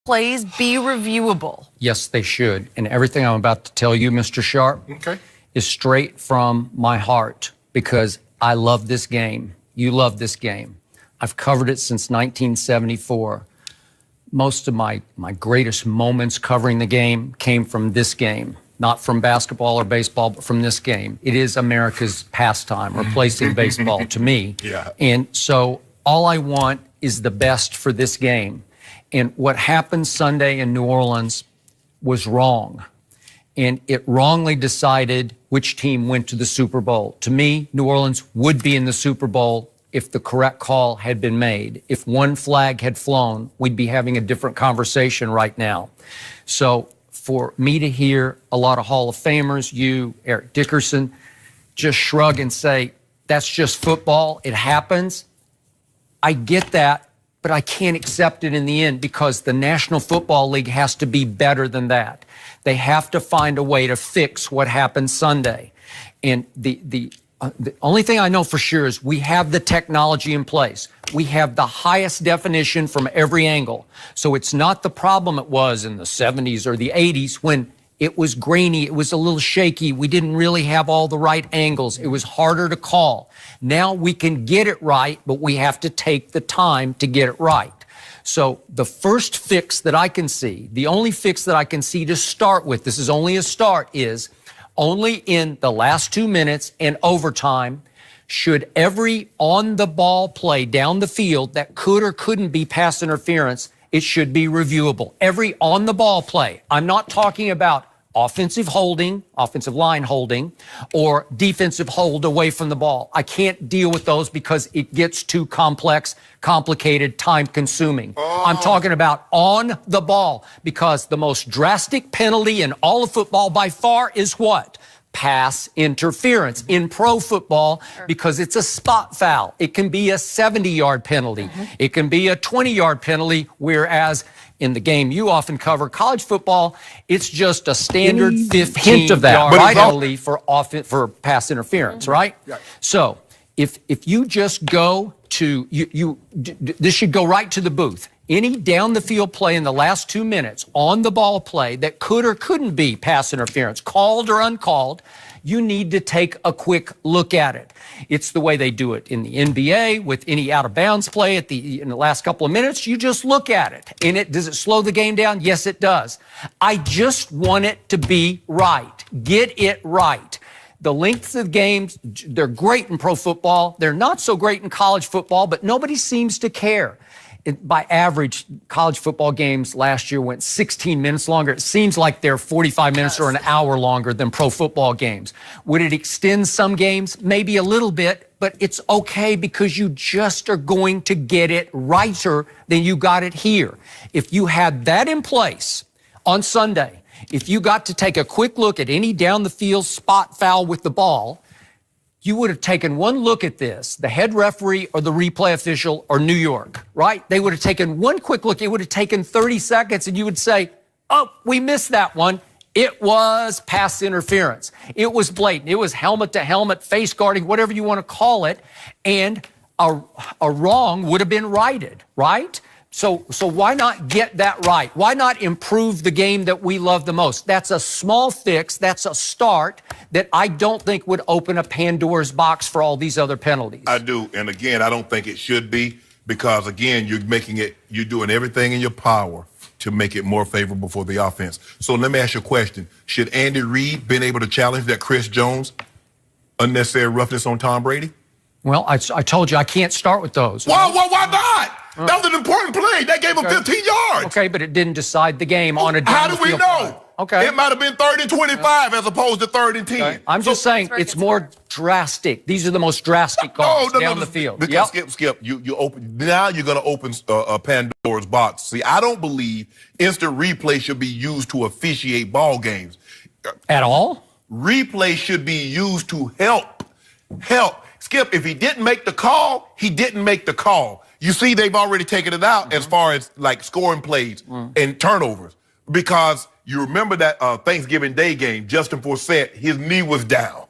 plays be reviewable? Yes, they should. And everything I'm about to tell you, Mr. Sharp, is straight from my heart because I love this game. You love this game. I've covered it since 1974. Most of my greatest moments covering the game came from this game, not from basketball or baseball, but from this game. It is America's pastime, replacing baseball to me. Yeah. And so all I want is the best for this game. And what happened Sunday in New Orleans was wrong. And it wrongly decided which team went to the Super Bowl. To me, New Orleans would be in the Super Bowl if the correct call had been made. If one flag had flown, we'd be having a different conversation right now. So for me to hear a lot of Hall of Famers, you, Eric Dickerson, just shrug and say, that's just football, it happens. I get that, but I can't accept it in the end because the National Football League has to be better than that. They have to find a way to fix what happened Sunday. And the only thing I know for sure is we have the technology in place. We have the highest definition from every angle. So it's not the problem it was in the 70s or the 80s when it was grainy, it was a little shaky, we didn't really have all the right angles, it was harder to call. Now we can get it right, but we have to take the time to get it right. So the first fix that I can see, the only fix that I can see to start with, this is only a start, is only in the last 2 minutes and overtime should every on-the-ball play down the field that could or couldn't be pass interference, it should be reviewable. Every on-the-ball play. I'm not talking about offensive holding, offensive line holding, or defensive hold away from the ball. I can't deal with those because it gets too complex, complicated, time-consuming. I'm talking about on the ball because the most drastic penalty in all of football by far is what? Pass interference in pro football because it's a spot foul. It can be a 70-yard penalty. It can be a 20-yard penalty, whereas in the game you often cover, college football, it's just a standard 15-yard penalty for pass interference, right? So if you just go to, this should go right to the booth. Any down the field play in the last 2 minutes, on the ball play that could or couldn't be pass interference, called or uncalled, you need to take a quick look at it. It's the way they do it in the NBA with any out of bounds play in the last couple of minutes. You just look at it. Does it slow the game down? Yes, it does. I just want it to be right. Get it right. The lengths of games, they're great in pro football. They're not so great in college football, but nobody seems to care. By average, college football games last year went 16 minutes longer. It seems like they're 45 minutes or an hour longer than pro football games. Would it extend some games? Maybe a little bit, but it's okay because you just are going to get it righter than you got it here. If you had that in place on Sunday, if you got to take a quick look at any down the field spot foul with the ball, you would have taken one look at this, the head referee or the replay official or New York, right? They would have taken one quick look. It would have taken 30 seconds, and you would say, oh, we missed that one. It was pass interference. It was blatant. It was helmet to helmet, face guarding, whatever you want to call it, and a wrong would have been righted, right? So why not get that right? Why not improve the game that we love the most? That's a small fix. That's a start that I don't think would open a Pandora's box for all these other penalties. I do. And again, I don't think it should be because, again, you're doing everything in your power to make it more favorable for the offense. So let me ask you a question. Should Andy Reid been able to challenge that Chris Jones unnecessary roughness on Tom Brady? Well, I told you I can't start with those. Why not? That was an important play. That gave him 15 yards. Okay, but it didn't decide the game on a down the field. How do we know? Okay. It might have been 3rd and 25 as opposed to 3rd and 10. Okay. I'm just saying it's more drastic. These are the most drastic calls down the field. Because Skip, you open now. You're going to open a Pandora's box. See, I don't believe instant replay should be used to officiate ball games at all. Replay should be used to help. Skip, if he didn't make the call, he didn't make the call. You see, they've already taken it out as far as like scoring plays and turnovers because you remember that Thanksgiving Day game, Justin Forsett, his knee was down.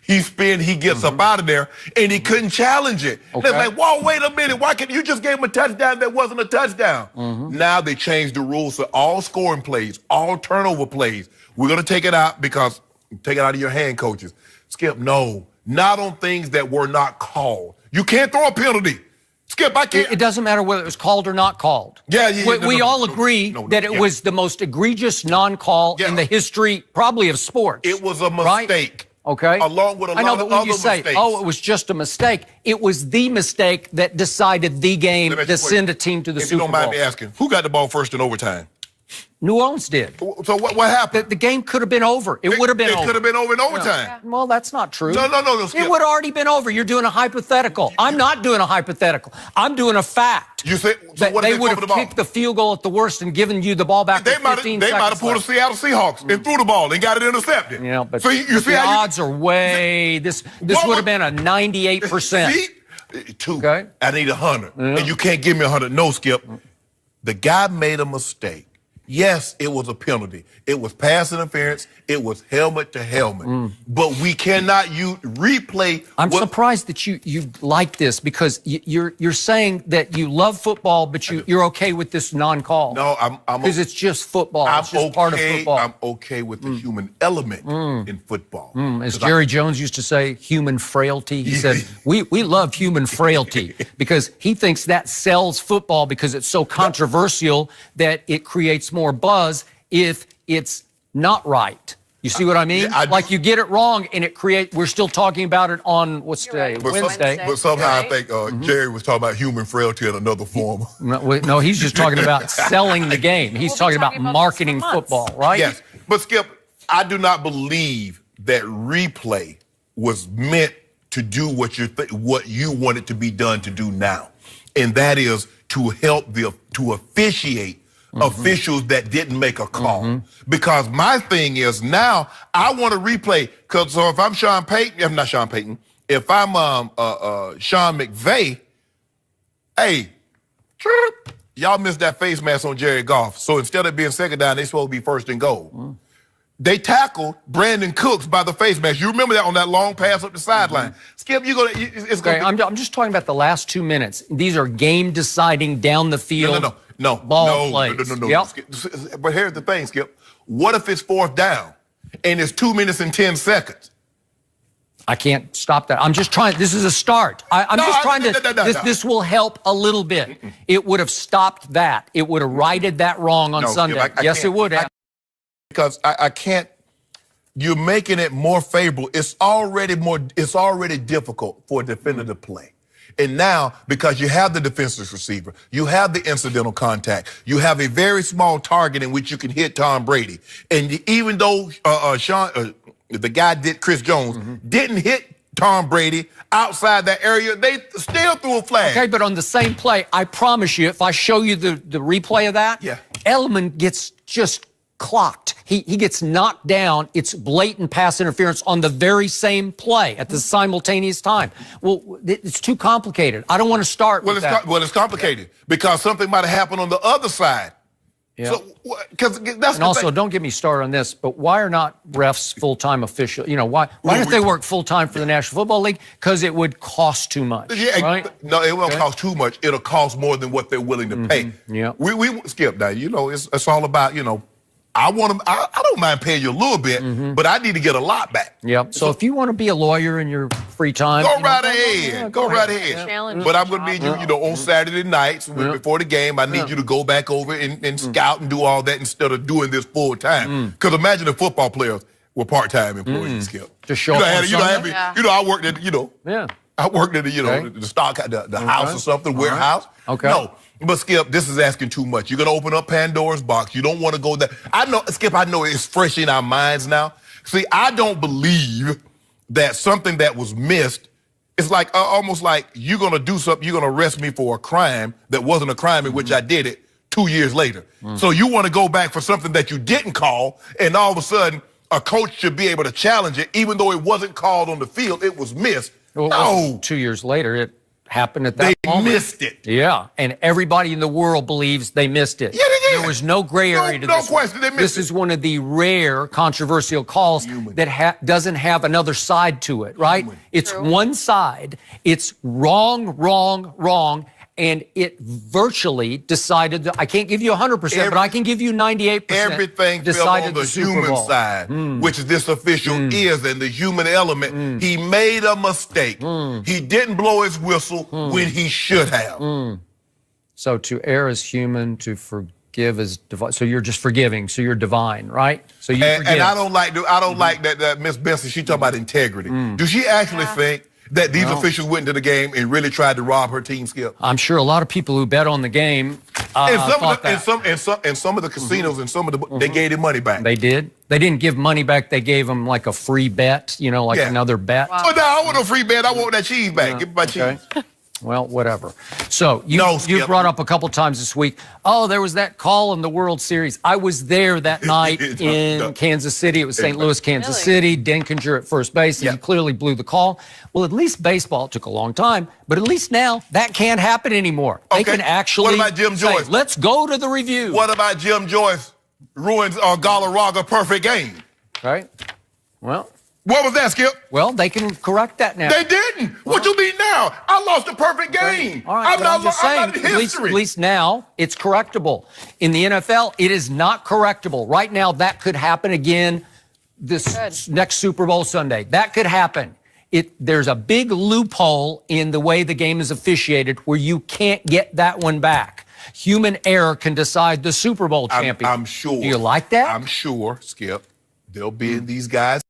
He gets up out of there, and he couldn't challenge it. Okay. They're like, whoa, wait a minute. Why can't you just gave him a touchdown that wasn't a touchdown? Now they changed the rules to all scoring plays, all turnover plays. We're going to take it out because take it out of your hand, coaches. Skip, no, not on things that were not called. You can't throw a penalty. Skip, I can't. It doesn't matter whether it was called or not called. We all agree that it was the most egregious non-call in the history, probably, of sports. It was a mistake. Right? Okay. Along with a lot of other mistakes. Oh, it was just a mistake. It was the mistake that decided the game to send a team to the Super Bowl. If you don't mind me asking, who got the ball first in overtime? New Orleans did. So what happened? The game could have been over. It would have been over. It could have been over in overtime. Yeah. Well, that's not true. No. It would have already been over. You're doing a hypothetical. I'm not doing a hypothetical. I'm doing a fact. You said that they would have kicked the field goal at the worst and given you the ball back. They might have pulled the Seattle Seahawks and threw the ball and got it intercepted. You know, but so you see the how odds are way. This would have been a 98%. Two. Okay. I need 100, and you can't give me 100. No, Skip. The guy made a mistake. Yes, it was a penalty. It was pass interference. It was helmet to helmet. But we cannot use replay. I'm surprised that you like this because you're saying that you love football, but you're okay with this non-call. No, I'm because it's just football. It's just part of football. I'm okay with the human element in football. As Jerry Jones used to say, human frailty. He said, we love human frailty because he thinks that sells football because it's so controversial that it creates more buzz if it's not right. You see what I mean? Like you get it wrong and it creates, we're still talking about it on what's today? Wednesday. But somehow I think Jerry was talking about human frailty in another form. No, he's just talking about selling the game. He's talking about marketing football, right? Yes. But Skip, I do not believe that replay was meant to do what you want it to be done to do now. And that is to help to officiate officials that didn't make a call. Because my thing is now I want to replay. So if I'm Sean Payton, if not Sean Payton, if I'm Sean McVay, hey, y'all missed that face mask on Jared Goff. So instead of being second down, they supposed to be first and goal. They tackled Brandon Cooks by the face mask. You remember that on that long pass up the sideline. Skip, I'm just talking about the last 2 minutes. These are game-deciding down the field. No. Plays. Yep. But here's the thing, Skip. What if it's fourth down and it's 2 minutes and 10 seconds? I can't stop that. I'm just trying. This is a start. This will help a little bit. It would have stopped that. It would have righted that wrong on Sunday. Yes, it would have. Because I can't. You're making it more favorable. It's already difficult for a defender to play. And now, because you have the defenseless receiver, you have the incidental contact, you have a very small target in which you can hit Tom Brady. And even though the guy Chris Jones didn't hit Tom Brady outside that area, they still threw a flag. Okay, but on the same play, I promise you, if I show you the replay of that, Edelman gets just clocked. He gets knocked down. It's blatant pass interference on the very same play at the simultaneous time. Well, it's too complicated. I don't want to start with that. Well, it's complicated because something might have happened on the other side. Yeah. So, and also, don't get me started on this, but why are not refs full-time officials? You know, why don't they work full-time for the National Football League? Because it would cost too much, right? No, it won't cost too much. It'll cost more than what they're willing to pay. Yeah. We Skip, now, you know, it's all about, you know, I don't mind paying you a little bit, but I need to get a lot back. Yep. So if you want to be a lawyer in your free time, go right ahead. Go right ahead. But I'm going to need you, you know, on Saturday nights before the game, I need you to go back over and scout and do all that instead of doing this full time. Because imagine if football players were part-time employees, Skip. Just show up on Sunday. I worked at, I worked at the stock, the house or something, warehouse. Okay. No. But Skip, this is asking too much. You're going to open up Pandora's box. You don't want to go there. I know, Skip, I know it's fresh in our minds now. See, I don't believe that something that was missed, it's like almost like you're going to do something, you're going to arrest me for a crime that wasn't a crime in which I did it 2 years later. So you want to go back for something that you didn't call, and all of a sudden a coach should be able to challenge it, even though it wasn't called on the field, it was missed. Well, no. 2 years later, happened at that moment. They missed it. Yeah, and everybody in the world believes they missed it. Yeah, they did. There was no gray area to this. No question, they missed This it. is one of the rare controversial calls that doesn't have another side to it, right? It's one side. It's wrong, wrong, wrong. And it virtually decided that I can't give you 100%, but I can give you 98%. Everything fell on the human side, which this official is, and the human element. He made a mistake. He didn't blow his whistle when he should have. So to err is human, to forgive is divine. So you're just forgiving. So you're divine, right? So you forgive. And I don't like that Miss Benson. She talking about integrity. Do she actually think that these officials went into the game and really tried to rob her team, Skip? I'm sure a lot of people who bet on the game thought that. And some of the casinos and some of the they gave their money back. They did. They didn't give money back. They gave them like a free bet, you know, like another bet. Oh, no, I want no free bet. I want that cheese back. Give me my cheese. Well, whatever. So you brought up a couple times this week, oh, there was that call in the World Series. I was there that night in Kansas City. It was St. Louis, Kansas City, Denkinger at first base, and he clearly blew the call. Well, at least baseball, it took a long time, but at least now that can't happen anymore. They can actually What about Jim Joyce? say, let's go to the review. What about Jim Joyce ruins Galarraga perfect game? Right? Well. What was that, Skip? Well, they can correct that now. They didn't. What you mean now? I lost a perfect game. All right, I'm just saying, at least now it's correctable. In the NFL, it is not correctable. Right now, that could happen again this next Super Bowl Sunday. That could happen. There's a big loophole in the way the game is officiated where you can't get that one back. Human error can decide the Super Bowl champion. I'm sure. Do you like that? I'm sure, Skip, they'll be in these guys'